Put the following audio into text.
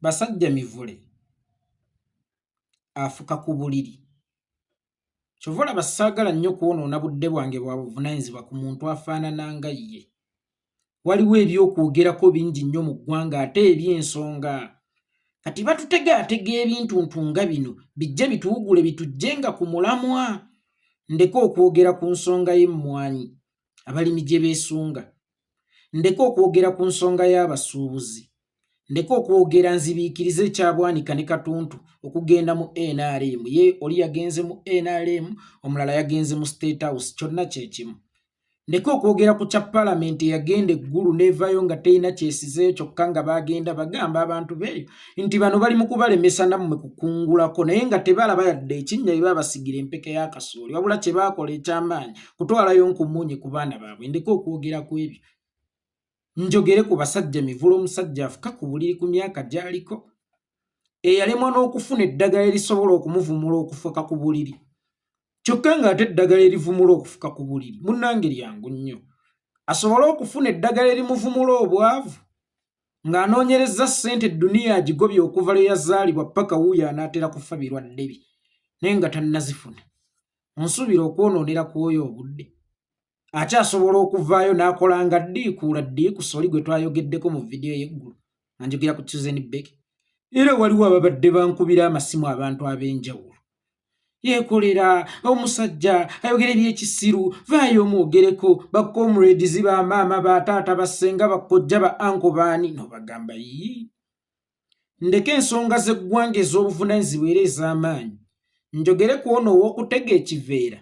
basajja mivule afuka ku buliri kyova basaagala nnyo kwonoona budde bwange bwa buvunaanyizibwa ku muntu afaanana nga ye. Waliwo ebyokwogerako bingi nnyo mu ggwanga ate eby'ensonga. Kati batutegaatega ebintu ntunga bino bijje bituwugule bitujjenga ku mulamwa. Ndeke okwogera ku nsonga y'emmwanyi abalimi gye beesunga. Ndeke okwogera ku nsonga y'abasuubuzi. Ndeke okwogera nzibiikirize ekyabwanika ne Katuntu okugenda mu NRM. Ye oli yagenze mu NRM, omulala yagenze mu State House, kyonna kye kimu. Ndeke okwogera ku kya Paalamenti eyagenda eggulu n'evaayo nga terina kyesizeeyo kyokka nga bagenda bagamba abantu beeyo nti bano bali mu kubalemesa nammwe kukungulako naye nga tebalaba yadde ekinnya bye babasigira empeke ya kasooli wabula kye baakola eky'amaanyi kutwalayo nkumunye ku baana baabwe. Ndeke okwogera ku ebyo. Njogere ku basajja mivule omusajja afuka ku buliri ku myaka gy'aliko eyalemwa n'okufuna eddagala erisobola okumuvumula okufuka ku buliri. Kyokka ng'ate eddagala erivumula okufuka ku buliri munnange lyangu nnyo. Asobole okufuna eddagala erimuvumula obwavu ng'anoonyereza ssente dduniya agigobye okuva lwe yazaalibwa paka wuuyo anaatera kufa birwadde bye naye nga tannazifuna. Onsuubira okwonoonera ku oyo obudde. Akyasobola okuvaayo n'akola nga ddiikuula ddiikusa oli gwe twayogeddeko mu vidiyo y'eggulu nga njogera ku Susan Beke. Era waliwo ababadde bankubira amasimu abantu ab'enjawulo. Yeekolera omusajja ayogera eby'ekisiru vaayo omwogereko bakomrades ba maama bataata bassenga bakkojja ba anko baani n'obagamba yii. Ndeke ensonga z'eggwanga ez'obuvunaanyizibwa era ez'amaanyi njogere ku ono ow'okutega ekiveera